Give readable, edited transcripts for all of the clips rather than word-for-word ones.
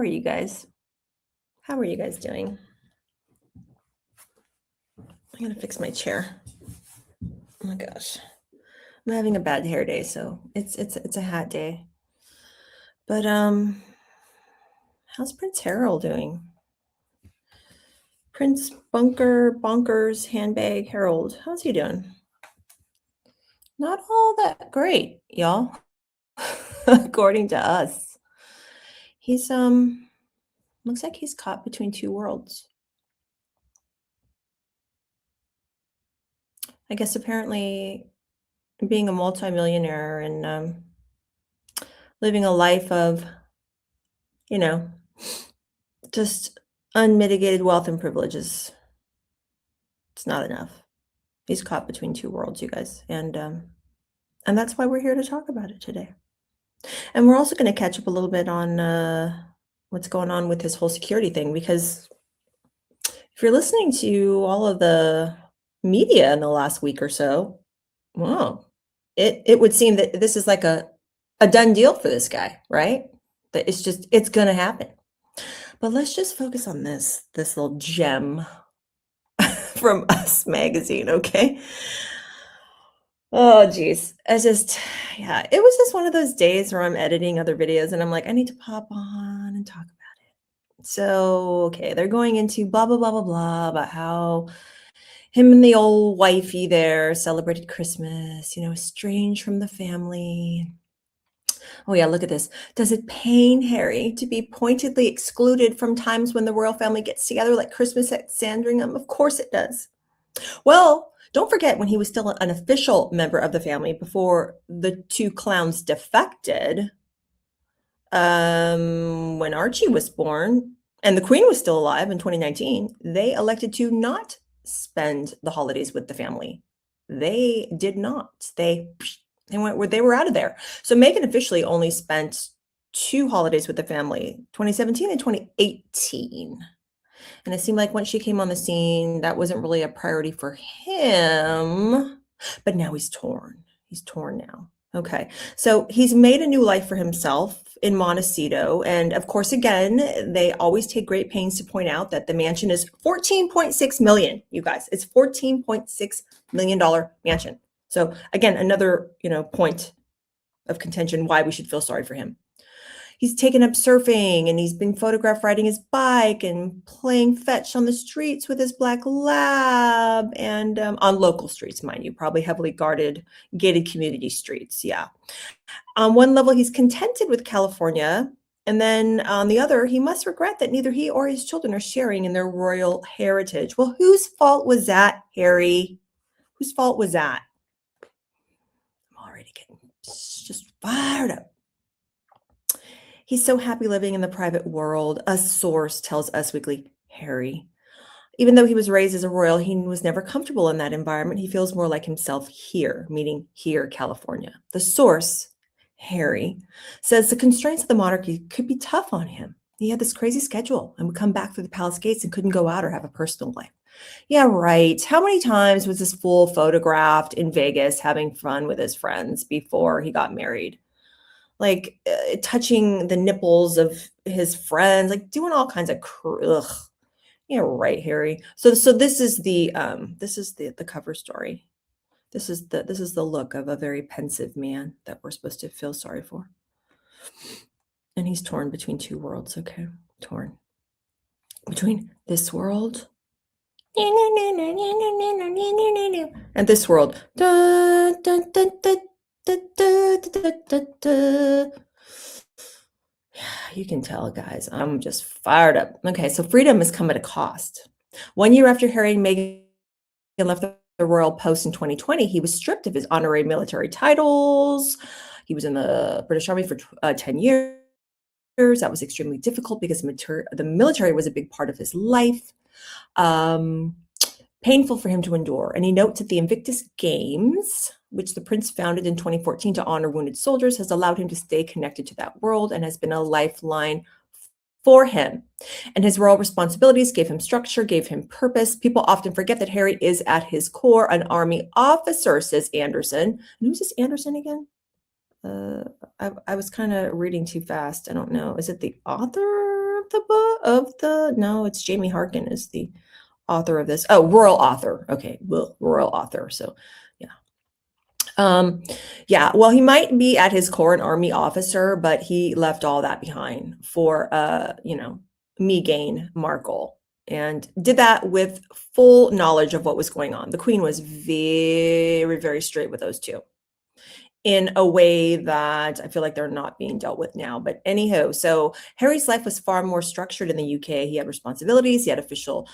are you guys? How are you guys doing? I'm gonna fix my chair. Oh my gosh. I'm having a bad hair day, so it's a hat day. But how's Prince Harold doing? Prince Bonkers Handbag Harold. How's he doing? Not all that great, y'all. According to us. He's looks like he's caught between two worlds. I guess apparently being a multimillionaire and living a life of, you know, just unmitigated wealth and privileges. It's not enough. He's caught between two worlds, you guys, and that's why we're here to talk about it today. And we're also going to catch up a little bit on what's going on with his whole security thing, because if you're listening to all of the media in the last week or so, well, it would seem that this is like a done deal for this guy, right? That it's going to happen. But let's just focus on this little gem from Us Magazine, okay? Oh, geez. It was just one of those days where I'm editing other videos and I'm like, I need to pop on and talk about it. So, okay, they're going into blah, blah, blah, blah, blah about how him and the old wifey there celebrated Christmas, estranged from the family. Oh yeah, look at this. Does it pain Harry to be pointedly excluded from times when the royal family gets together like Christmas at Sandringham? Of course it does. Well, don't forget when he was still an official member of the family before the two clowns defected. When Archie was born and the Queen was still alive in 2019, they elected to not spend the holidays with the family. They did not. They went where they were out of there. So Meghan officially only spent 2 holidays with the family, 2017 and 2018. And it seemed like once she came on the scene, that wasn't really a priority for him. But now he's torn. He's torn now. Okay. So he's made a new life for himself in Montecito. And of course, again, they always take great pains to point out that the mansion is $14.6 million, you guys. It's $14.6 million mansion. So again, another, point of contention why we should feel sorry for him. He's taken up surfing and he's been photographed riding his bike and playing fetch on the streets with his black lab and on local streets, mind you, probably heavily guarded, gated community streets. Yeah. On one level, he's contented with California. And then on the other, he must regret that neither he or his children are sharing in their royal heritage. Well, whose fault was that, Harry? Whose fault was that? I'm already getting just fired up. He's so happy living in the private world, a source tells Us Weekly. Harry. Even though he was raised as a royal, he was never comfortable in that environment. He feels more like himself here, meaning here, California. The source, Harry, says the constraints of the monarchy could be tough on him. He had this crazy schedule and would come back through the palace gates and couldn't go out or have a personal life. Yeah, right. How many times was this fool photographed in Vegas having fun with his friends before he got married? Like touching the nipples of his friends, like doing all kinds of ugh. Yeah, right, Harry. So this is the cover story. This is the look of a very pensive man that we're supposed to feel sorry for. And he's torn between two worlds, okay? Torn between this world and this world. You can tell, guys, I'm just fired up. Okay, so freedom has come at a cost. 1 year after Harry and Meghan left the royal post in 2020, he was stripped of his honorary military titles. He was in the British Army for 10 years. That was extremely difficult because the military was a big part of his life. Painful for him to endure. And he notes that the Invictus Games, which the prince founded in 2014 to honor wounded soldiers, has allowed him to stay connected to that world and has been a lifeline for him. And his royal responsibilities gave him structure, gave him purpose. People often forget that Harry is at his core an army officer, says Anderson. And who's this Anderson again? I was kind of reading too fast. I don't know. Is it the author the book of the? No, it's Jamie Harkin is the author of this. Oh, royal author. Okay, well, royal author. So, yeah. Yeah. Well, he might be at his core an army officer, but he left all that behind for Meghan Markle, and did that with full knowledge of what was going on. The Queen was very, very straight with those two, in a way that I feel like they're not being dealt with now. But anyhow, so Harry's life was far more structured in the UK. He had responsibilities, he had official,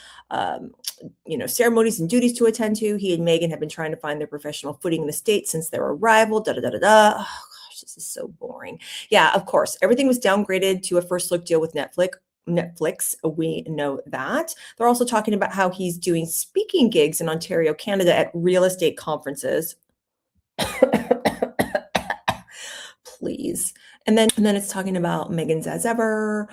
ceremonies and duties to attend to. He and Meghan had been trying to find their professional footing in the States since their arrival. Da da da da da. Oh gosh, this is so boring. Yeah, of course, everything was downgraded to a first look deal with Netflix, we know that. They're also talking about how he's doing speaking gigs in Ontario, Canada at real estate conferences. Please. And then it's talking about Meghan's as ever.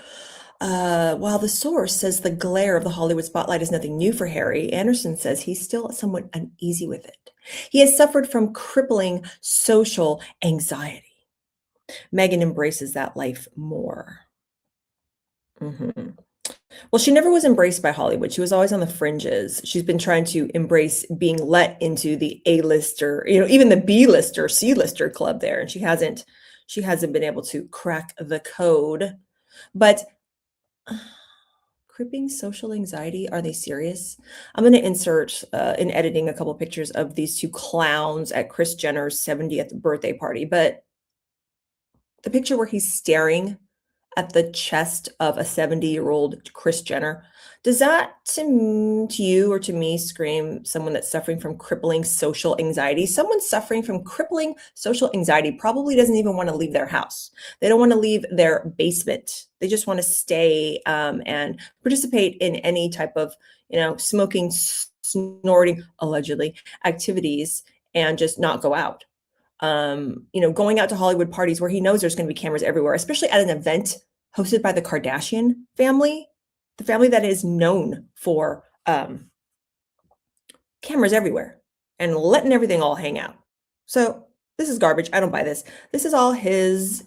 While the source says the glare of the Hollywood spotlight is nothing new for Harry, Anderson says he's still somewhat uneasy with it. He has suffered from crippling social anxiety. Meghan embraces that life more. Well, she never was embraced by Hollywood. She was always on the fringes. She's been trying to embrace being let into the A-lister, even the B-lister, C-lister club there, and she hasn't been able to crack the code. But crippling social anxiety, are they serious? I'm going to insert in editing a couple of pictures of these two clowns at Kris Jenner's 70th birthday party. But the picture where he's staring at the chest of a 70-year-old Kris Jenner, does that to you or to me scream someone that's suffering from crippling social anxiety? Someone suffering from crippling social anxiety probably doesn't even want to leave their house. They don't want to leave their basement. They just want to stay and participate in any type of, smoking, snorting, allegedly, activities, and just not go out. Going out to Hollywood parties where he knows there's going to be cameras everywhere, especially at an event hosted by the Kardashian family, the family that is known for cameras everywhere and letting everything all hang out. So this is garbage. I don't buy this. This is all his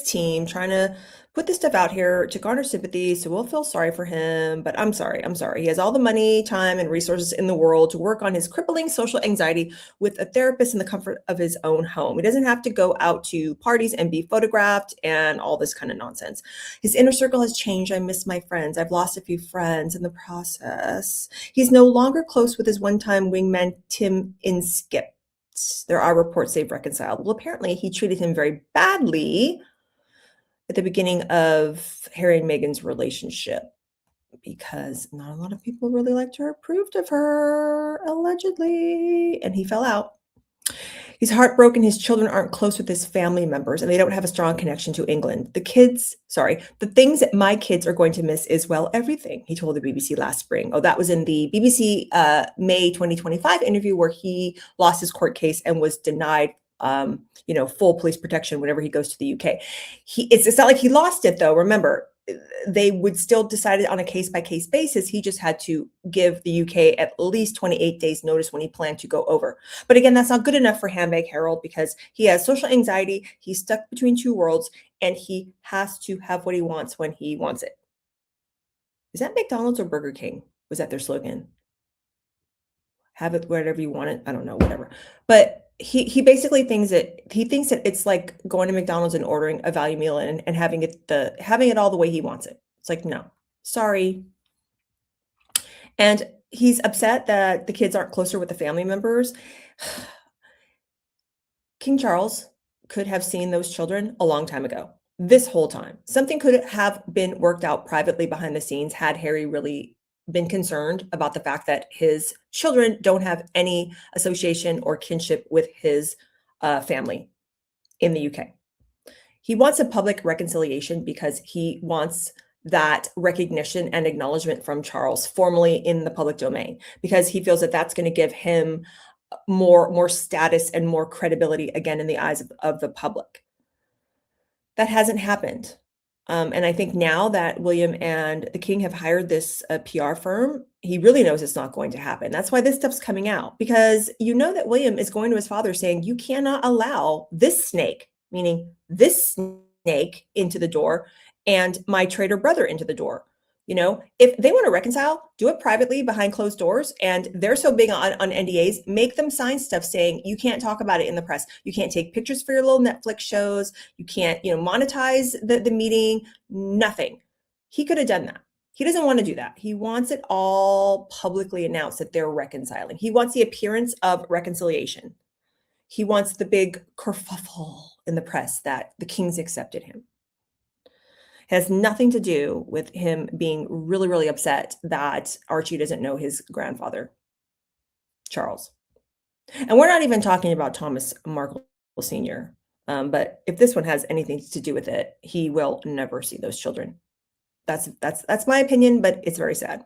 team trying to put this stuff out here to garner sympathy, so we'll feel sorry for him. But I'm sorry. He has all the money, time, and resources in the world to work on his crippling social anxiety with a therapist in the comfort of his own home. He doesn't have to go out to parties and be photographed and all this kind of nonsense. His inner circle has changed. I miss my friends. I've lost a few friends in the process. He's no longer close with his one-time wingman, Tim Inskip. There are reports they've reconciled. Well, apparently he treated him very badly at the beginning of Harry and Meghan's relationship, because not a lot of people really liked her, approved of her, allegedly, and he fell out. He's heartbroken. His children aren't close with his family members, and they don't have a strong connection to England. The things that my kids are going to miss is, well, everything, he told the BBC last spring. Oh, that was in the BBC May 2025 interview where he lost his court case and was denied full police protection whenever he goes to the UK. It's not like he lost it, though. Remember, they would still decide it on a case-by-case basis. He just had to give the UK at least 28 days notice when he planned to go over. But again, that's not good enough for Handbag Harold, because he has social anxiety. He's stuck between two worlds, and he has to have what he wants when he wants it. Is that McDonald's or Burger King? Was that their slogan? Have it wherever you want it. I don't know, whatever. But he basically thinks that it's like going to McDonald's and ordering a value meal and having it all the way he wants it. It's like, no, sorry. And he's upset that the kids aren't closer with the family members. King Charles could have seen those children a long time ago. This whole time, something could have been worked out privately behind the scenes had Harry really been concerned about the fact that his children don't have any association or kinship with his family in the UK. He wants a public reconciliation because he wants that recognition and acknowledgement from Charles formally in the public domain, because he feels that that's going to give him more status and more credibility again in the eyes of the public. That hasn't happened. And I think now that William and the King have hired this PR firm, he really knows it's not going to happen. That's why this stuff's coming out, because that William is going to his father saying, you cannot allow this snake, meaning this snake, into the door and my traitor brother into the door. You know, if they want to reconcile, do it privately behind closed doors. And they're so big on NDAs, make them sign stuff saying you can't talk about it in the press. You can't take pictures for your little Netflix shows. You can't, monetize the meeting, nothing. He could have done that. He doesn't want to do that. He wants it all publicly announced that they're reconciling. He wants the appearance of reconciliation. He wants the big kerfuffle in the press that the kings accepted him. It has nothing to do with him being really, really upset that Archie doesn't know his grandfather, Charles. And we're not even talking about Thomas Markle Sr. But if this one has anything to do with it, he will never see those children. That's my opinion, but it's very sad.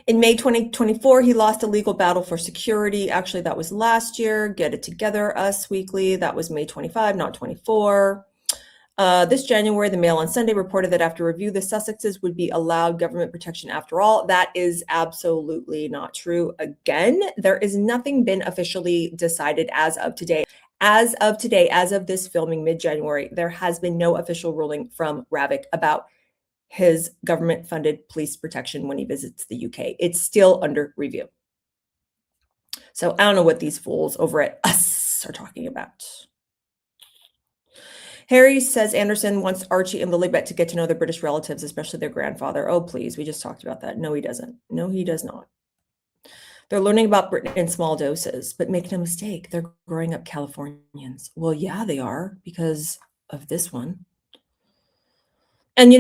In May 2024, he lost a legal battle for security. Actually, that was last year. Get it together, Us Weekly. That was May 25, not 24. This January, the Mail on Sunday reported that after review, the Sussexes would be allowed government protection after all. That is absolutely not true. Again, there is nothing been officially decided as of today. As of today, as of this filming mid-January, there has been no official ruling from Ravik about his government-funded police protection when he visits the UK. It's still under review. So I don't know what these fools over at Us are talking about. Harry says Anderson wants Archie and Lilibet to get to know their British relatives, especially their grandfather. Oh, please. We just talked about that. No, he doesn't. No, he does not. They're learning about Britain in small doses, but make no mistake, they're growing up Californians. Well, yeah, they are because of this one. And,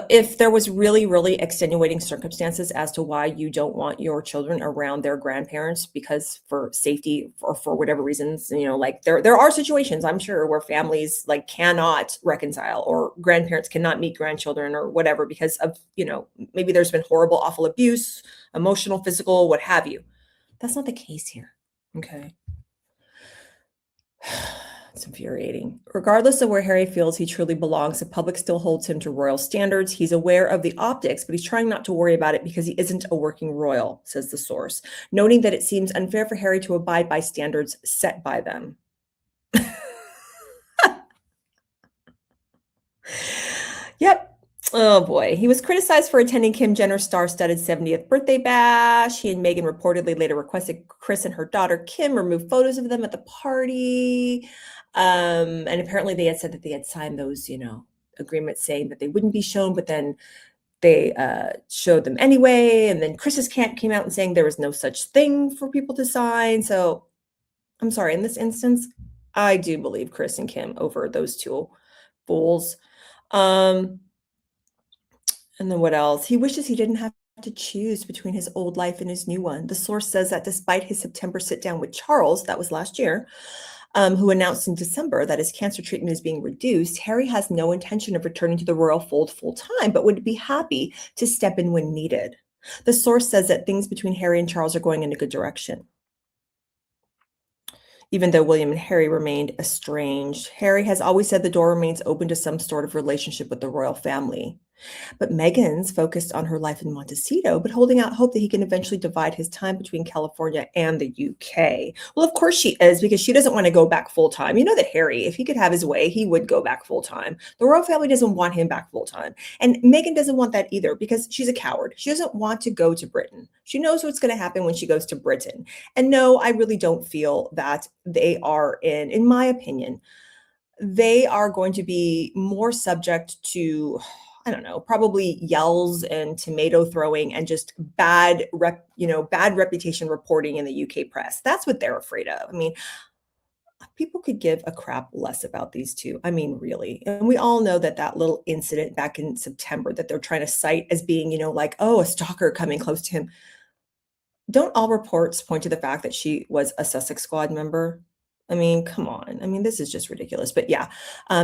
if there was really, really extenuating circumstances as to why you don't want your children around their grandparents because for safety or for whatever reasons, there are situations, I'm sure, where families cannot reconcile or grandparents cannot meet grandchildren or whatever because of, maybe there's been horrible, awful abuse, emotional, physical, what have you. That's not the case here. Okay. It's infuriating. Regardless of where Harry feels he truly belongs, the public still holds him to royal standards. He's aware of the optics, but he's trying not to worry about it because he isn't a working royal, says the source, noting that it seems unfair for Harry to abide by standards set by them. Yep. Oh boy. He was criticized for attending Kim Jenner's star-studded 70th birthday bash. He and Meghan reportedly later requested Chris and her daughter Kim remove photos of them at the party. And apparently they had said that they had signed those, agreements saying that they wouldn't be shown, but then they showed them anyway. And then Chris's camp came out and saying there was no such thing for people to sign. So I'm sorry, in this instance, I do believe Chris and Kim over those two fools. And then what else? He wishes he didn't have to choose between his old life and his new one. The source says that despite his September sit down with Charles, that was last year, who announced in December that his cancer treatment is being reduced, Harry has no intention of returning to the royal fold full time, but would be happy to step in when needed. The source says that things between Harry and Charles are going in a good direction. Even though William and Harry remained estranged, Harry has always said the door remains open to some sort of relationship with the royal family. But Meghan's focused on her life in Montecito, but holding out hope that he can eventually divide his time between California and the UK. Well, of course she is, because she doesn't want to go back full time. You know that Harry, if he could have his way, he would go back full time. The royal family doesn't want him back full time. And Meghan doesn't want that either because she's a coward. She doesn't want to go to Britain. She knows what's going to happen when she goes to Britain. And no, I really don't feel that they are in my opinion, they are going to be more subject to, I don't know, probably yells and tomato throwing and just bad reputation reporting in the UK press. That's what they're afraid of. I mean, people could give a crap less about these two. I mean, really. And we all know that little incident back in September that they're trying to cite as being, a stalker coming close to him. Don't all reports point to the fact that she was a Sussex Squad member? I mean, come on. I mean, this is just ridiculous. But yeah,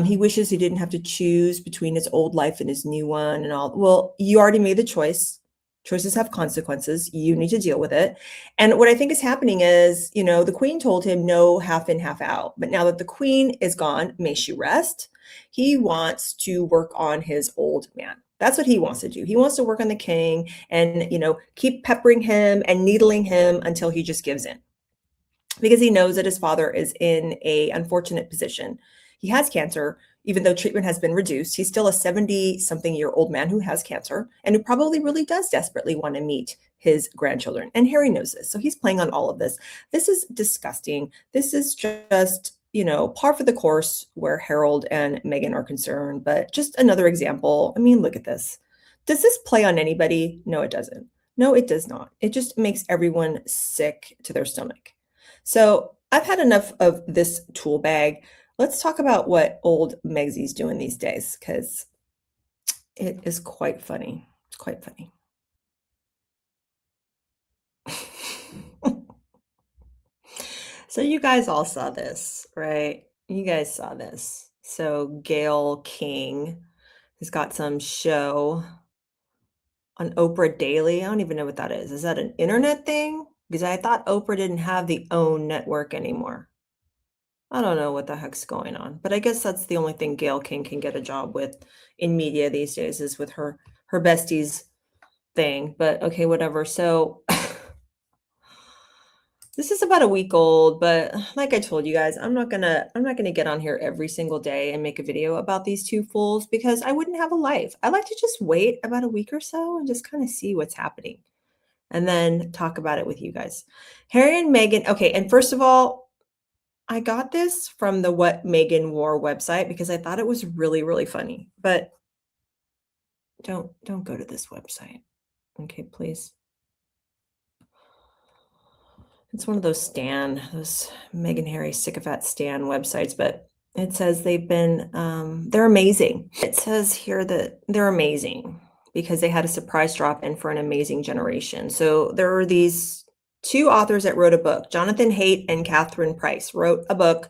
he wishes he didn't have to choose between his old life and his new one and all. Well, you already made the choice. Choices have consequences. You need to deal with it. And what I think is happening is, the Queen told him no half in, half out. But now that the Queen is gone, may she rest, he wants to work on his old man. That's what he wants to do. He wants to work on the king and, keep peppering him and needling him until he just gives in. Because he knows that his father is in an unfortunate position. He has cancer. even though treatment has been reduced. He's still a 70-something-year-old man who has cancer and who probably really does desperately want to meet his grandchildren. And Harry knows this. So he's playing on all of this. This is disgusting. This is just, par for the course where Harold and Meghan are concerned. But just another example. I mean, look at this. Does this play on anybody? No, it doesn't. No, it does not. It just makes everyone sick to their stomach. So I've had enough of this tool bag. Let's talk about what old Megsy's doing these days, because it is quite funny. It's quite funny. So you guys all saw this, right? You guys saw this. So Gayle King has got some show on Oprah Daily. I don't even know what that is. Is that an internet thing? Because I thought Oprah didn't have the OWN network anymore. I don't know what the heck's going on, but I guess that's the only thing Gayle King can get a job with in media these days is with her besties thing. But okay, whatever. So this is about a week old, but like I told you guys, I'm not gonna get on here every single day and make a video about these two fools because I wouldn't have a life. I like to just wait about a week or so and just kind of see what's happening and then talk about it with you guys. Harry and Meghan. Okay, and first of all, I got this from the What Meghan Wore website because I thought it was really, really funny. But don't go to this website. Okay, please. It's one of those Meghan Harry sycophant Stan websites, but it says they're amazing. It says here that they're amazing because they had a surprise drop in for an amazing generation. So there are these two authors that wrote a book. Jonathan Haidt and Catherine Price wrote a book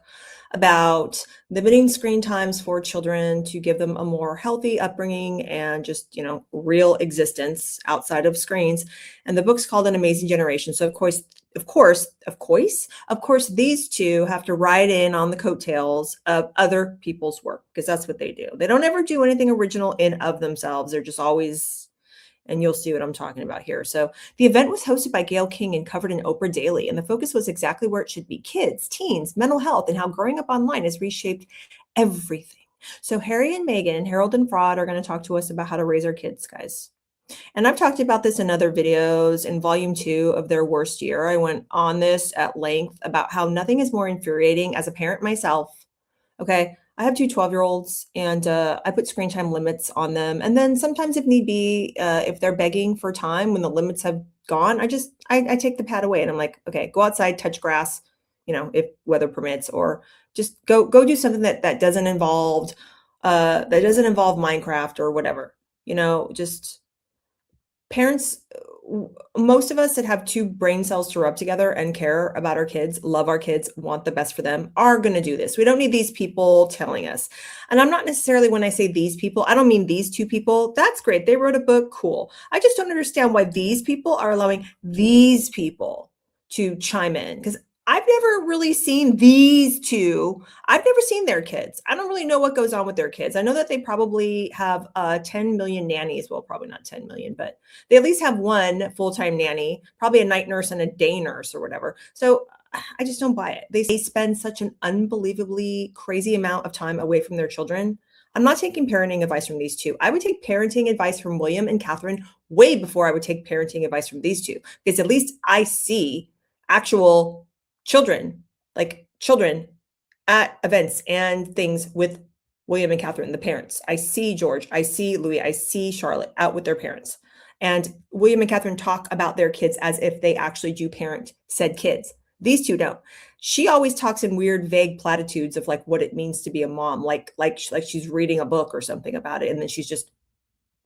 about limiting screen times for children to give them a more healthy upbringing and just, real existence outside of screens. And the book's called An Amazing Generation. So of course, these two have to ride in on the coattails of other people's work because that's what they do. They don't ever do anything original in of themselves. They're just always, and you'll see what I'm talking about here. So the event was hosted by Gayle King and covered in Oprah Daily. And the focus was exactly where it should be: kids, teens, mental health, and how growing up online has reshaped everything. So Harry and Meghan, Harold and Fraud, are going to talk to us about how to raise our kids, guys. And I've talked about this in other videos in volume 2 of their worst year. I went on this at length about how nothing is more infuriating as a parent myself. Okay. I have two 12-year-olds and I put screen time limits on them. And then sometimes if need be, if they're begging for time when the limits have gone, I take the pad away and I'm like, okay, go outside, touch grass, if weather permits, or just go do something that doesn't involve Minecraft or whatever, just parents, most of us that have two brain cells to rub together and care about our kids, love our kids, want the best for them, are going to do this. We don't need these people telling us. And I'm not necessarily, when I say these people, I don't mean these two people. That's great. They wrote a book. Cool. I just don't understand why these people are allowing these people to chime in, because I've never really seen these two. I've never seen their kids. I don't really know what goes on with their kids. I know that they probably have 10 million nannies. Well, probably not 10 million, but they at least have one full-time nanny, probably a night nurse and a day nurse or whatever. So I just don't buy it. They spend such an unbelievably crazy amount of time away from their children. I'm not taking parenting advice from these two. I would take parenting advice from William and Catherine way before I would take parenting advice from these two, because at least I see actual children at events and things with William and Catherine, the parents. I see George, I see Louis, I see Charlotte out with their parents. And William and Catherine talk about their kids as if they actually do parent said kids. These two don't. She always talks in weird, vague platitudes of like what it means to be a mom, like she's reading a book or something about it, and then she's just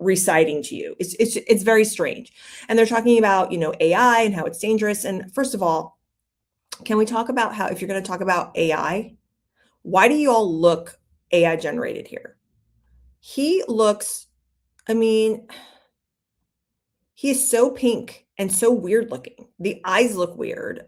reciting to you. It's very strange. And they're talking about, AI and how it's dangerous. And first of all, can we talk about how, if you're going to talk about AI, why do you all look AI generated here? He looks, he is so pink and so weird looking. The eyes look weird.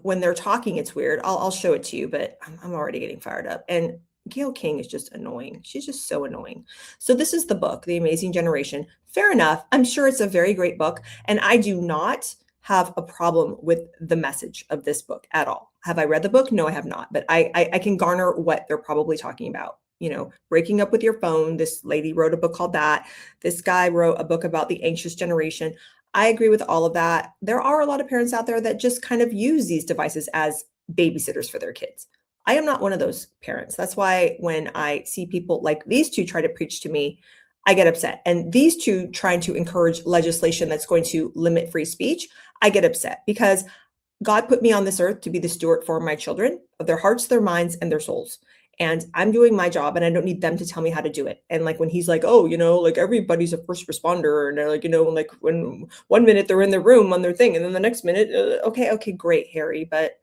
When they're talking, it's weird. I'll show it to you, but I'm already getting fired up. And Gayle King is just annoying. She's just so annoying. So this is the book, The Amazing Generation. Fair enough. I'm sure it's a very great book. And I do not have a problem with the message of this book at all. Have I read the book? No, I have not. But I can garner what they're probably talking about. breaking up with your phone. This lady wrote a book called that. This guy wrote a book about the anxious generation. I agree with all of that. There are a lot of parents out there that just kind of use these devices as babysitters for their kids. I am not one of those parents. That's why when I see people like these two try to preach to me, I get upset. And these two trying to encourage legislation that's going to limit free speech, I get upset because God put me on this earth to be the steward for my children, of their hearts, their minds, and their souls. And I'm doing my job and I don't need them to tell me how to do it. And like when he's like, oh, like everybody's a first responder. And they're like, like when 1 minute they're in their room on their thing and then the next minute, okay, great, Harry. But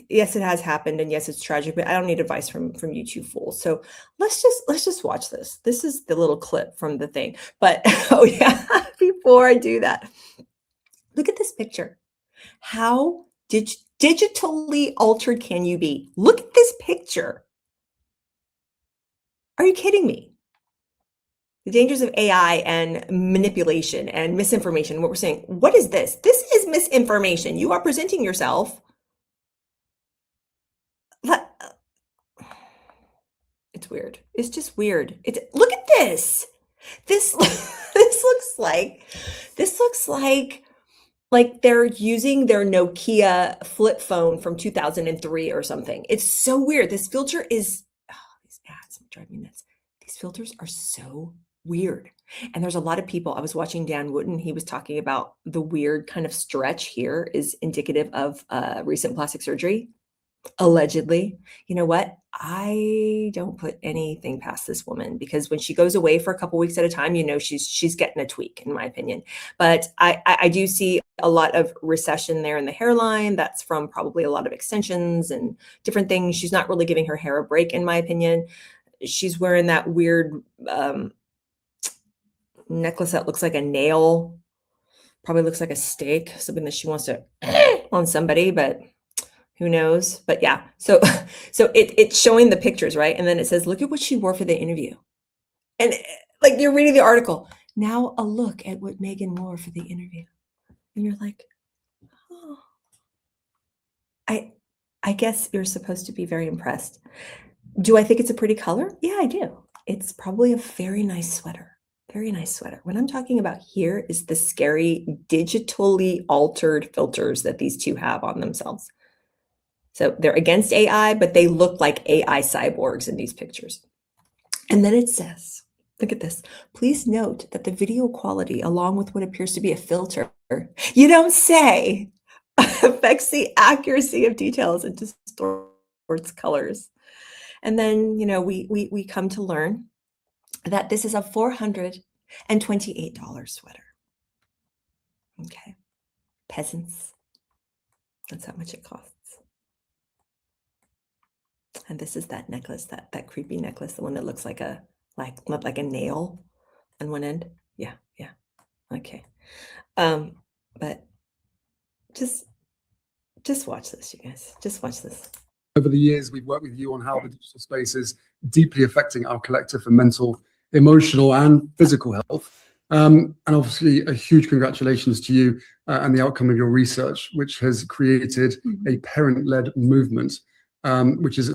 yes, it has happened. And yes, it's tragic, but I don't need advice from you two fools. So let's just watch this. This is the little clip from the thing. But oh yeah, before I do that, look at this picture. How digitally altered can you be? Look at this picture. Are you kidding me? The dangers of AI and manipulation and misinformation. What we're saying, what is this? This is misinformation. You are presenting yourself. It's weird. It's just weird. Look at this. This looks like they're using their Nokia flip phone from 2003 or something. It's so weird. This filter is, these ads drive me nuts. These filters are so weird. And there's a lot of people, I was watching Dan Wootton, he was talking about the weird kind of stretch here is indicative of recent plastic surgery. Allegedly. You know what? I don't put anything past this woman because when she goes away for a couple weeks at a time, she's getting a tweak, in my opinion. But I do see a lot of recession there in the hairline. That's from probably a lot of extensions and different things. She's not really giving her hair a break, in my opinion. She's wearing that weird necklace that looks like a nail, probably looks like a steak, something that she wants to on somebody, but who knows? But yeah, so it's showing the pictures, right? And then it says, look at what she wore for the interview. And like you're reading the article. Now a look at what Meghan wore for the interview. And you're like, oh, I guess you're supposed to be very impressed. Do I think it's a pretty color? Yeah, I do. It's probably a very nice sweater. Very nice sweater. What I'm talking about here is the scary digitally altered filters that these two have on themselves. So they're against AI, but they look like AI cyborgs in these pictures. And then it says, look at this. Please note that the video quality, along with what appears to be a filter, you don't say, affects the accuracy of details and distorts colors. And then, we come to learn that this is a $428 sweater. Okay. Peasants. That's how much it costs. And this is that necklace, that creepy necklace, the one that looks like a nail on one end. Yeah. Okay. But just watch this, you guys. Just watch this. Over the years, we've worked with you on how the digital space is deeply affecting our collective and mental, emotional, and physical health. And obviously, a huge congratulations to you and the outcome of your research, which has created a parent-led movement, which is...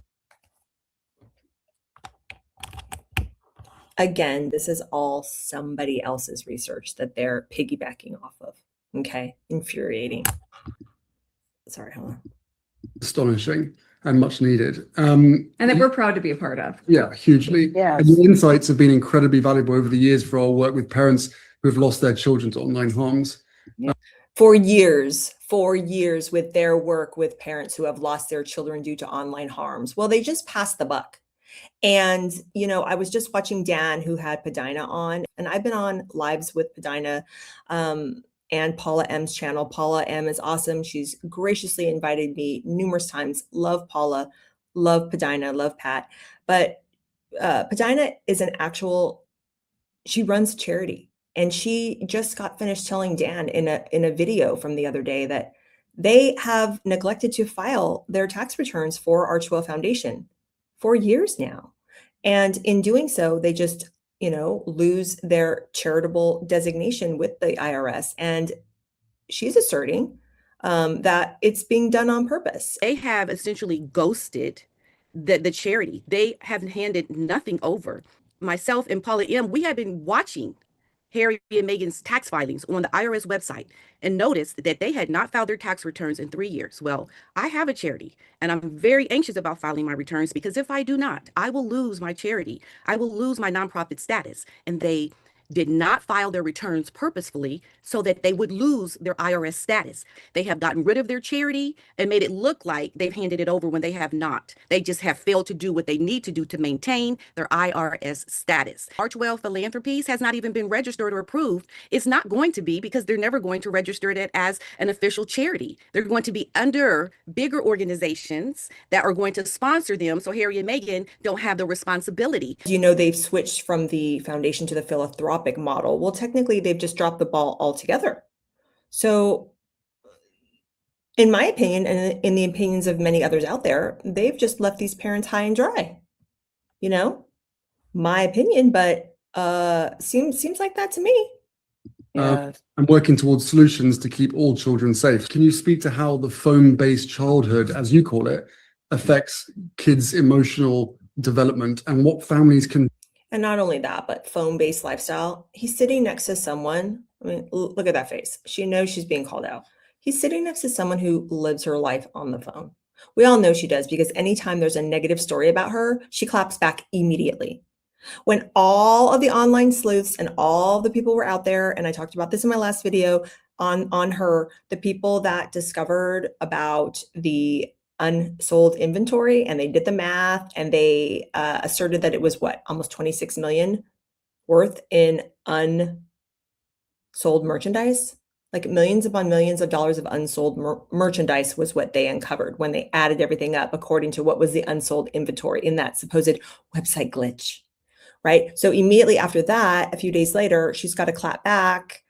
Again, this is all somebody else's research that they're piggybacking off of. Okay, infuriating. Sorry, hold on. Astonishing and much needed. And that we're proud to be a part of. Yeah, hugely. Yeah. And your insights have been incredibly valuable over the years for our work with parents who have lost their children to online harms. For years with their work with parents who have lost their children due to online harms. Well, they just passed the buck. And, I was just watching Dan, who had PDina on, and I've been on lives with PDina and Paula M's channel. Paula M is awesome. She's graciously invited me numerous times. Love Paula, love PDina, love Pat. But PDina is she runs a charity. And she just got finished telling Dan in a video from the other day that they have neglected to file their tax returns for Archwell Foundation for years now. And in doing so, they just, lose their charitable designation with the IRS. And she's asserting that it's being done on purpose. They have essentially ghosted the charity. They have handed nothing over. Myself and Paula M., we have been watching Harry and Meghan's tax filings on the IRS website and noticed that they had not filed their tax returns in 3 years. Well, I have a charity and I'm very anxious about filing my returns because if I do not, I will lose my charity. I will lose my nonprofit status. And they did not file their returns purposefully so that they would lose their IRS status. They have gotten rid of their charity and made it look like they've handed it over when they have not. They just have failed to do what they need to do to maintain their IRS status. Archwell Philanthropies has not even been registered or approved. It's not going to be because they're never going to register it as an official charity. They're going to be under bigger organizations that are going to sponsor them so Harry and Meghan don't have the responsibility. You know, they've switched from the foundation to the philanthropic model. Well, technically, they've just dropped the ball altogether. So, in my opinion, and in the opinions of many others out there, they've just left these parents high and dry. You know, my opinion, but seems like that to me. Yeah. And working towards solutions to keep all children safe. Can you speak to how the phone-based childhood, as you call it, affects kids' emotional development and what families can? And not only that, but phone-based lifestyle. He's sitting next to someone. I mean, look at that face. She knows she's being called out. He's sitting next to someone who lives her life on the phone. We all know she does because anytime there's a negative story about her, she claps back immediately. When all of the online sleuths and all the people were out there, and I talked about this in my last video on her, the people that discovered about the unsold inventory, and they did the math and they asserted that it was what, almost 26 million worth in unsold merchandise. Like millions upon millions of dollars of unsold merchandise was what they uncovered when they added everything up according to what was the unsold inventory in that supposed website glitch, right? So immediately after that, a few days later, she's got to clap back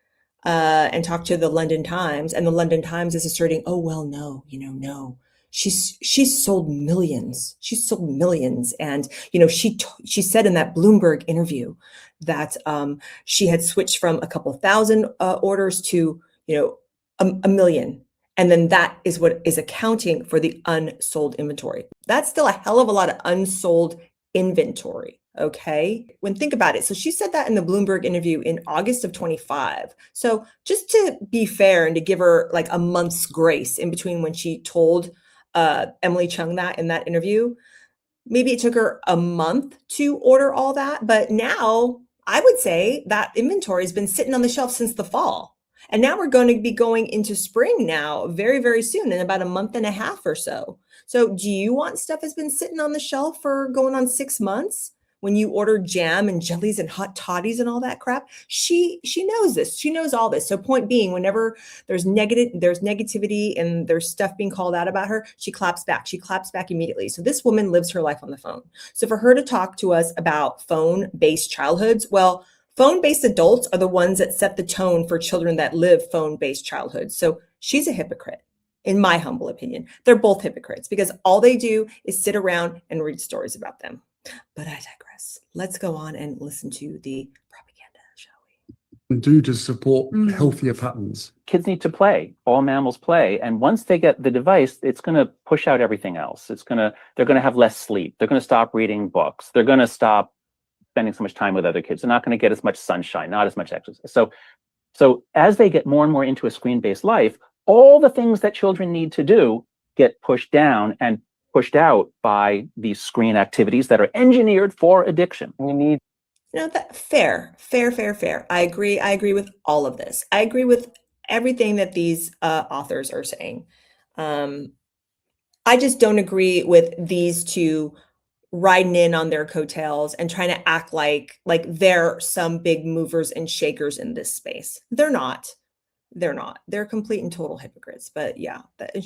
and talk to the London Times, and the London Times is asserting, oh, well, no, no. She's sold millions. She's sold millions. And, she said in that Bloomberg interview that she had switched from a couple thousand orders to, a million. And then that is what is accounting for the unsold inventory. That's still a hell of a lot of unsold inventory. Okay. Think about it. So she said that in the Bloomberg interview in August of 25. So just to be fair and to give her like a month's grace in between when she told Emily Chung that in that interview, maybe it took her a month to order all that. But now I would say that inventory has been sitting on the shelf since the fall. And now we're going to be going into spring now very, very soon, in about a month and a half or so. So do you want stuff that's been sitting on the shelf for going on 6 months? When you order jam and jellies and hot toddies and all that crap, she knows this. She knows all this. So point being, whenever there's negativity and there's stuff being called out about her, she claps back. She claps back immediately. So this woman lives her life on the phone. So for her to talk to us about phone-based childhoods, well, phone-based adults are the ones that set the tone for children that live phone-based childhoods. So she's a hypocrite, in my humble opinion. They're both hypocrites because all they do is sit around and read stories about them. But I digress. Let's go on and listen to the propaganda, shall we? Do to support healthier patterns. Kids need to play. All mammals play. And once they get the device, it's going to push out everything else. They're going to have less sleep. They're going to stop reading books. They're going to stop spending so much time with other kids. They're not going to get as much sunshine, not as much exercise. So as they get more and more into a screen-based life, all the things that children need to do get pushed down and pushed out by these screen activities that are engineered for addiction. We need that fair. I agree with all of this. I agree with everything that these authors are saying. I just don't agree with these two riding in on their coattails and trying to act like they're some big movers and shakers in this space. They're not. They're complete and total hypocrites. But yeah,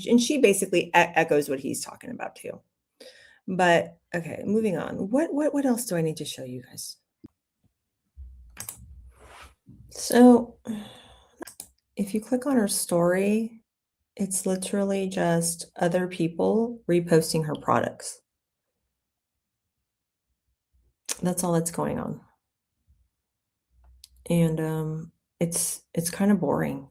and she basically echoes what he's talking about too. But okay, moving on. What else do I need to show you guys? So if you click on her story, it's literally just other people reposting her products. That's all that's going on. And it's kind of boring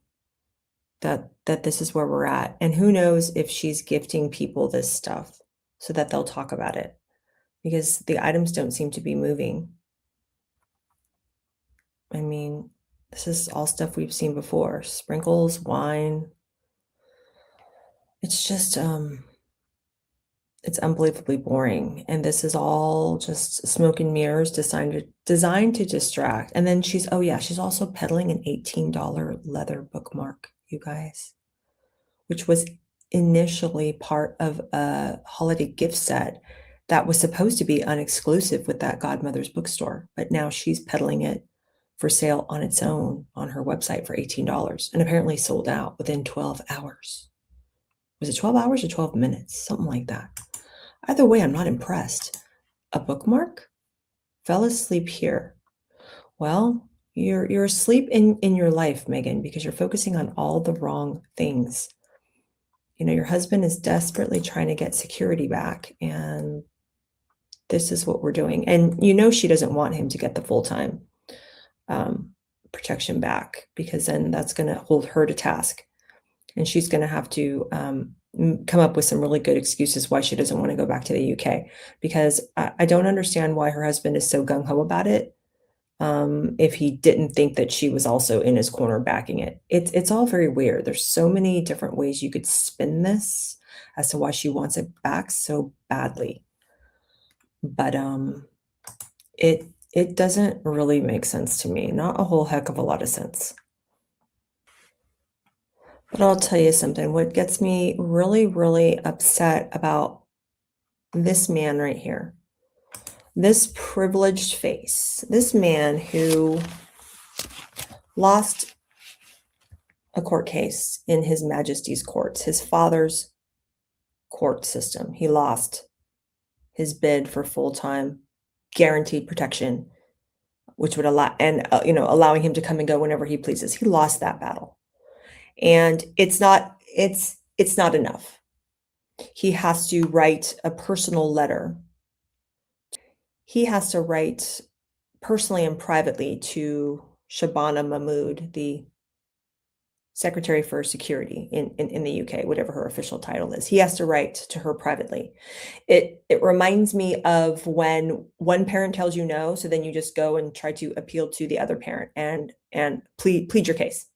that this is where we're at. And who knows if she's gifting people this stuff. so that they'll talk about it, because the items don't seem to be moving. I mean, this is all stuff we've seen before. Sprinkles, wine. It's just, it's unbelievably boring. And this is all just smoke and mirrors designed to distract. And then she's also peddling an $18 leather bookmark, you guys, which was initially part of a holiday gift set that was supposed to be unexclusive with that godmother's bookstore. But now she's peddling it for sale on its own on her website for $18, and apparently sold out within 12 hours. Was it 12 hours or 12 minutes? Something like that. Either way, I'm not impressed. A bookmark? Fell asleep here. Well, you're asleep in your life, Meghan, because you're focusing on all the wrong things. You know, your husband is desperately trying to get security back, and this is what we're doing. And you know she doesn't want him to get the full-time protection back, because then that's going to hold her to task. And she's going to have to come up with some really good excuses why she doesn't want to go back to the UK, because I don't understand why her husband is so gung-ho about it. If he didn't think that she was also in his corner backing it. It's all very weird. There's so many different ways you could spin this as to why she wants it back so badly. But it doesn't really make sense to me. Not a whole heck of a lot of sense. But I'll tell you something. What gets me really, really upset about this man right here, this privileged face, this man who lost a court case in His Majesty's courts, his father's court system. He lost his bid for full-time guaranteed protection, which would allow, and allowing him to come and go whenever he pleases. He lost that battle. And it's not enough. He has to write a personal letter. He has to write personally and privately to Shabana Mahmood, the Secretary for Security in the UK, whatever her official title is. He has to write to her privately. It reminds me of when one parent tells you no, so then you just go and try to appeal to the other parent and plead your case.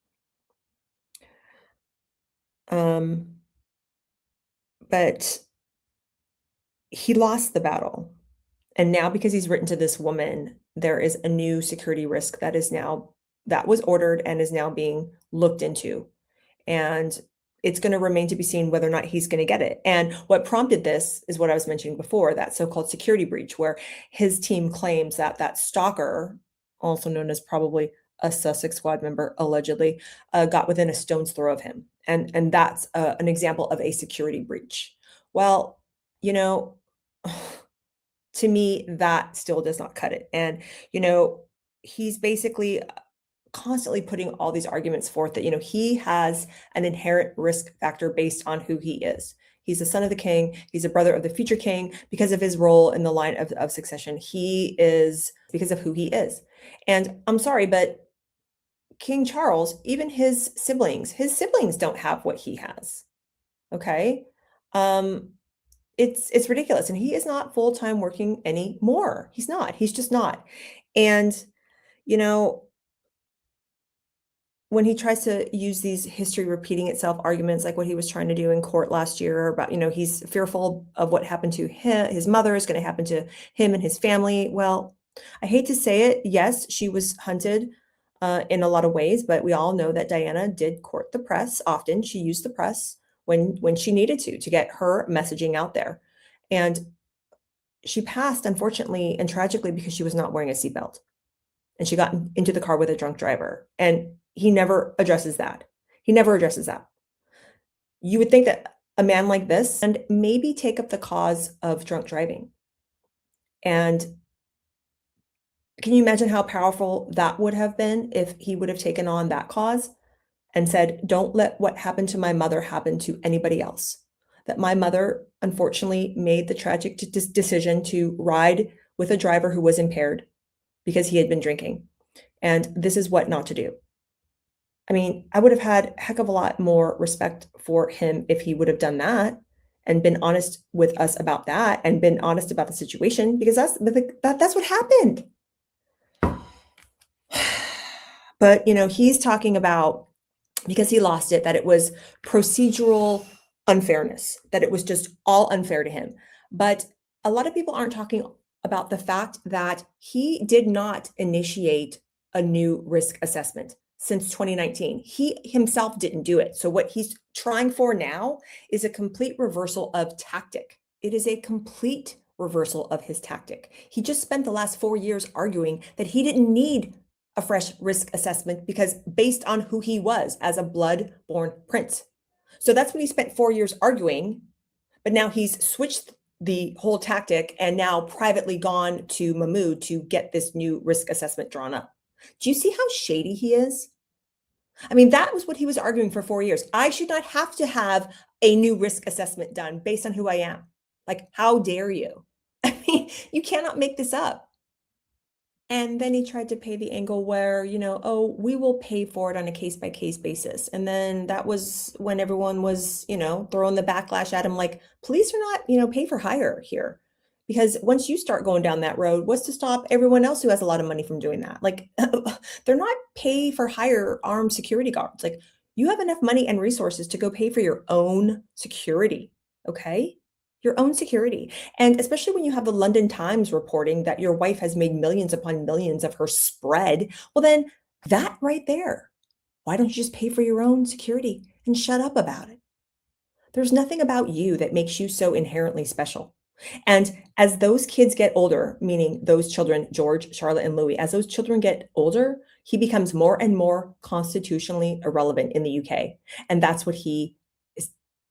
But he lost the battle. And now, because he's written to this woman, there is a new security risk that was ordered and is now being looked into. And it's going to remain to be seen whether or not he's going to get it. And what prompted this is what I was mentioning before, that so-called security breach, where his team claims that that stalker, also known as probably a Sussex Squad member, allegedly, got within a stone's throw of him. And that's an example of a security breach. Well, to me, that still does not cut it. And, he's basically constantly putting all these arguments forth that, he has an inherent risk factor based on who he is. He's the son of the king. He's a brother of the future king because of his role in the line of succession. He is, because of who he is. And I'm sorry, but King Charles, even his siblings don't have what he has. Okay. It's ridiculous. And he is not full-time working anymore. He's not. He's just not. And, when he tries to use these history repeating itself arguments, like what he was trying to do in court last year about, he's fearful of what happened to him, his mother is going to happen to him and his family. Well, I hate to say it. Yes, she was hunted in a lot of ways, but we all know that Diana did court the press often. She used the press when she needed to get her messaging out there. And she passed, unfortunately and tragically, because she was not wearing a seatbelt. And she got into the car with a drunk driver. And he never addresses that. You would think that a man like this and maybe take up the cause of drunk driving. And can you imagine how powerful that would have been if he would have taken on that cause and said, don't let what happened to my mother happen to anybody else. That my mother, unfortunately, made the tragic decision to ride with a driver who was impaired because he had been drinking. And this is what not to do. I mean, I would have had a heck of a lot more respect for him if he would have done that and been honest with us about that and been honest about the situation, because that's what happened. But, he's talking about, because he lost it, that it was procedural unfairness, that it was just all unfair to him. But a lot of people aren't talking about the fact that he did not initiate a new risk assessment since 2019. He himself didn't do it. So what he's trying for now is a complete reversal of tactic. It is a complete reversal of his tactic. He just spent the last 4 years arguing that he didn't need a fresh risk assessment because based on who he was as a blood-born prince. So that's what he spent 4 years arguing, but now he's switched the whole tactic and now privately gone to Mahmoud to get this new risk assessment drawn up. Do you see how shady he is? I mean, that was what he was arguing for 4 years. I should not have to have a new risk assessment done based on who I am. Like, how dare you? I mean, you cannot make this up. And then he tried to pay the angle where, oh, we will pay for it on a case-by-case basis. And then that was when everyone was, throwing the backlash at him like, police are not, pay for hire here. Because once you start going down that road, what's to stop everyone else who has a lot of money from doing that? Like, they're not pay for hire armed security guards. Like, you have enough money and resources to go pay for your own security, okay? Your own security. And especially when you have the London Times reporting that your wife has made millions upon millions of her spread, well then that right there, why don't you just pay for your own security and shut up about it? There's nothing about you that makes you so inherently special. And as those kids get older, meaning those children, George, Charlotte, and Louis, as those children get older, he becomes more and more constitutionally irrelevant in the UK. And that's what he is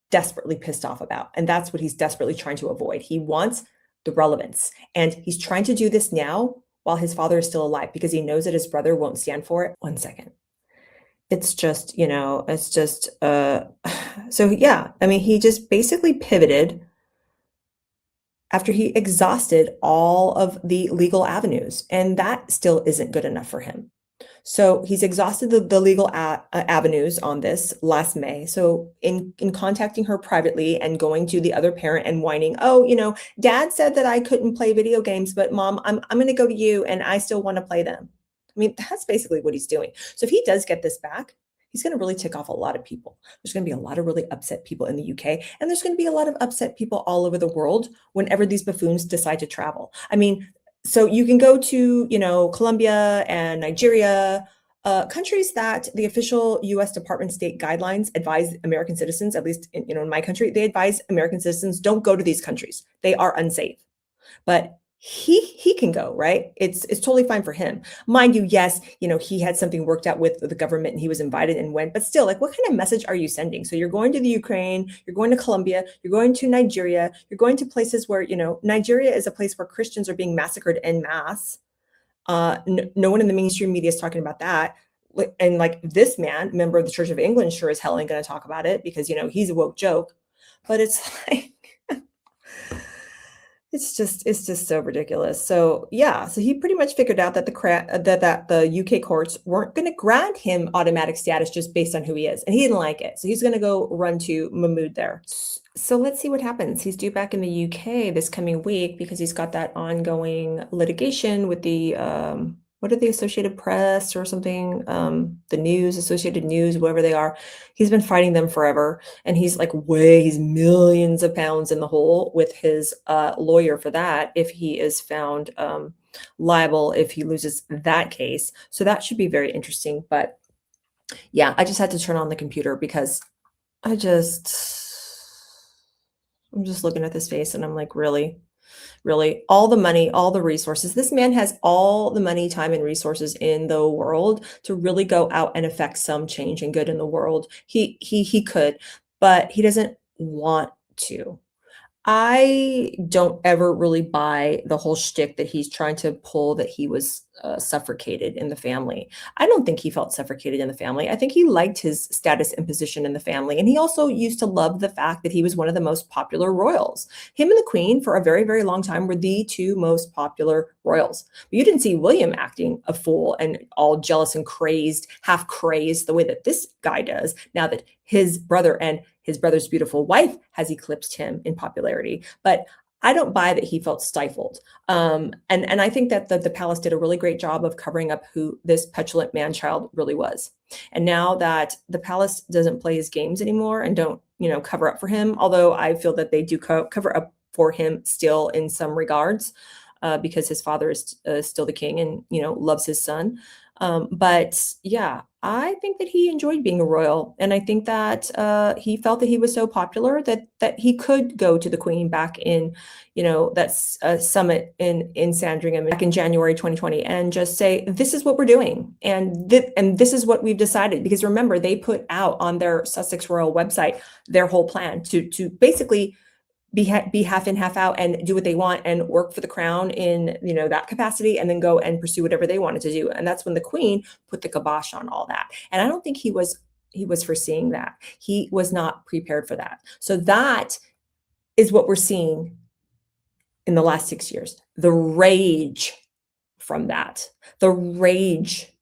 desperately pissed off about. And that's what he's desperately trying to avoid. He wants the relevance. And he's trying to do this now while his father is still alive because he knows that his brother won't stand for it. 1 second. It's just, so yeah, I mean, he just basically pivoted after he exhausted all of the legal avenues, and that still isn't good enough for him. So he's exhausted the legal avenues on this last May. So in contacting her privately and going to the other parent and whining, oh, dad said that I couldn't play video games, but mom, I'm going to go to you and I still want to play them. I mean, that's basically what he's doing. So if he does get this back, he's going to really tick off a lot of people. There's going to be a lot of really upset people in the UK, and there's going to be a lot of upset people all over the world whenever these buffoons decide to travel. I mean, so you can go to, Colombia and Nigeria, countries that the official U.S. Department of State guidelines advise American citizens, at least in my country, they advise American citizens, don't go to these countries. They are unsafe. But he can go, right? It's totally fine for him. Mind you, yes, he had something worked out with the government and he was invited and went, but still, like, what kind of message are you sending? So you're going to the Ukraine, you're going to Colombia, you're going to Nigeria, you're going to places where, Nigeria is a place where Christians are being massacred en masse. No one in the mainstream media is talking about that. And like this man, member of the Church of England, sure as hell ain't going to talk about it because, he's a woke joke. But it's like, it's just so ridiculous. So yeah, so he pretty much figured out that the UK courts weren't going to grant him automatic status just based on who he is, and he didn't like it. So he's going to go run to Mahmoud there. So let's see what happens. He's due back in the UK this coming week because he's got that ongoing litigation with the what are the Associated Press or something, the news, Associated News, whoever they are. He's been fighting them forever. And he's he's millions of pounds in the hole with his lawyer for that if he is found liable, if he loses that case. So that should be very interesting. But yeah, I just had to turn on the computer because I'm just looking at this face and I'm like, really? All the money, all the resources. This man has all the money, time, and resources in the world to really go out and affect some change and good in the world. He could, but he doesn't want to. I don't ever really buy the whole shtick that he's trying to pull, that he was suffocated in the family. I don't think he felt suffocated in the family. I think he liked his status and position in the family. And he also used to love the fact that he was one of the most popular royals. Him and the Queen for a very, very long time were the two most popular royals. But you didn't see William acting a fool and all jealous and crazed, half crazed the way that this guy does now that his brother and his brother's beautiful wife has eclipsed him in popularity. But I don't buy that he felt stifled. And I think that the palace did a really great job of covering up who this petulant man-child really was. And now that the palace doesn't play his games anymore and don't, cover up for him, although I feel that they do cover up for him still in some regards, because his father is still the king and, loves his son. But yeah, I think that he enjoyed being a royal. And I think that he felt that he was so popular that he could go to the Queen back in, that summit in Sandringham back in January 2020 and just say, this is what we're doing. And this is what we've decided. Because remember, they put out on their Sussex Royal website their whole plan to basically be half in, half out and do what they want and work for the crown in, that capacity and then go and pursue whatever they wanted to do. And that's when the Queen put the kibosh on all that. And I don't think he was foreseeing that. He was not prepared for that. So that is what we're seeing in the last 6 years. The rage from that, the rage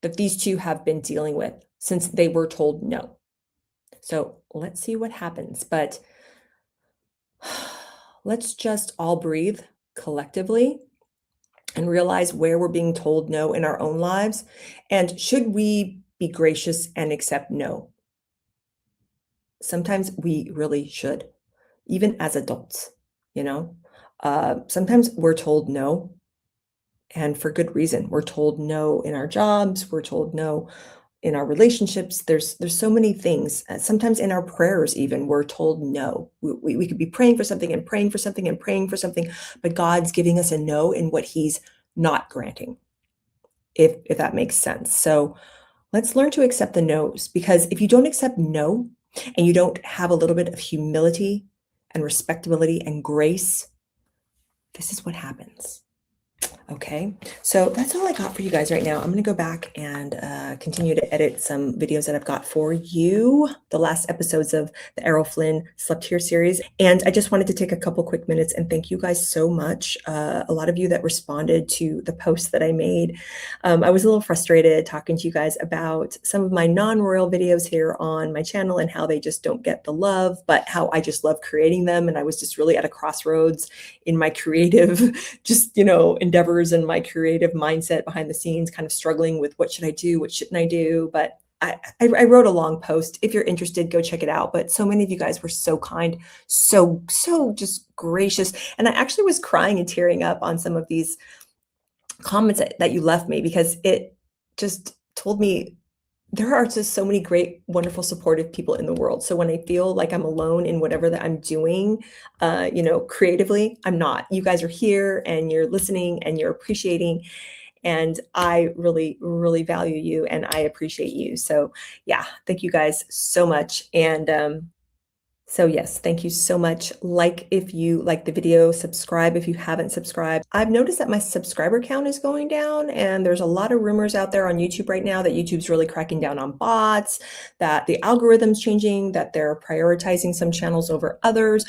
that these two have been dealing with since they were told no. So let's see what happens. But let's just all breathe collectively and realize where we're being told no in our own lives. And should we be gracious and accept no? Sometimes we really should, even as adults, sometimes we're told no, and for good reason. We're told no in our jobs. We're told no in our relationships. There's so many things. Sometimes in our prayers, even we're told no. We could be praying for something and praying for something and praying for something, but God's giving us a no in what he's not granting, if that makes sense. So let's learn to accept the no's, because if you don't accept no and you don't have a little bit of humility and respectability and grace, this is what happens. Okay, so that's all I got for you guys right now. I'm going to go back and continue to edit some videos that I've got for you, the last episodes of the Errol Flynn Slept Here series. And I just wanted to take a couple quick minutes and thank you guys so much. A lot of you that responded to the post that I made. I was a little frustrated talking to you guys about some of my non-royal videos here on my channel and how they just don't get the love, but how I just love creating them. And I was just really at a crossroads in my creative, endeavors and my creative mindset behind the scenes, kind of struggling with what should I do, what shouldn't I do. But I wrote a long post. If you're interested, go check it out. But so many of you guys were so kind, so just gracious. And I actually was crying and tearing up on some of these comments that you left me, because it just told me there are just so many great, wonderful, supportive people in the world. So when I feel like I'm alone in whatever that I'm doing, creatively, I'm not. You guys are here and you're listening and you're appreciating. And I really, really value you and I appreciate you. So yeah, thank you guys so much. And so yes, thank you so much. Like if you like the video, subscribe if you haven't subscribed. I've noticed that my subscriber count is going down, and there's a lot of rumors out there on YouTube right now that YouTube's really cracking down on bots, that the algorithm's changing, that they're prioritizing some channels over others,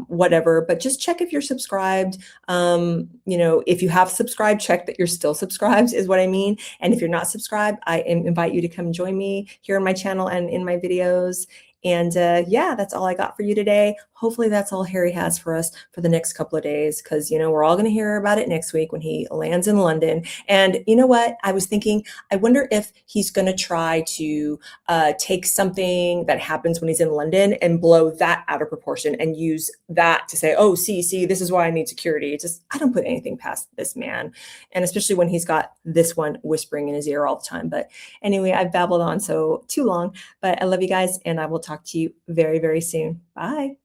whatever. But just check if you're subscribed. If you have subscribed, check that you're still subscribed is what I mean. And if you're not subscribed, I invite you to come join me here on my channel and in my videos. And yeah, that's all I got for you today. Hopefully that's all Harry has for us for the next couple of days, because, we're all going to hear about it next week when he lands in London. And you know what? I was thinking, I wonder if he's going to try to take something that happens when he's in London and blow that out of proportion and use that to say, oh, see, this is why I need security. I don't put anything past this man. And especially when he's got this one whispering in his ear all the time. But anyway, I've babbled on so too long, but I love you guys and I will talk to you very, very soon. Bye.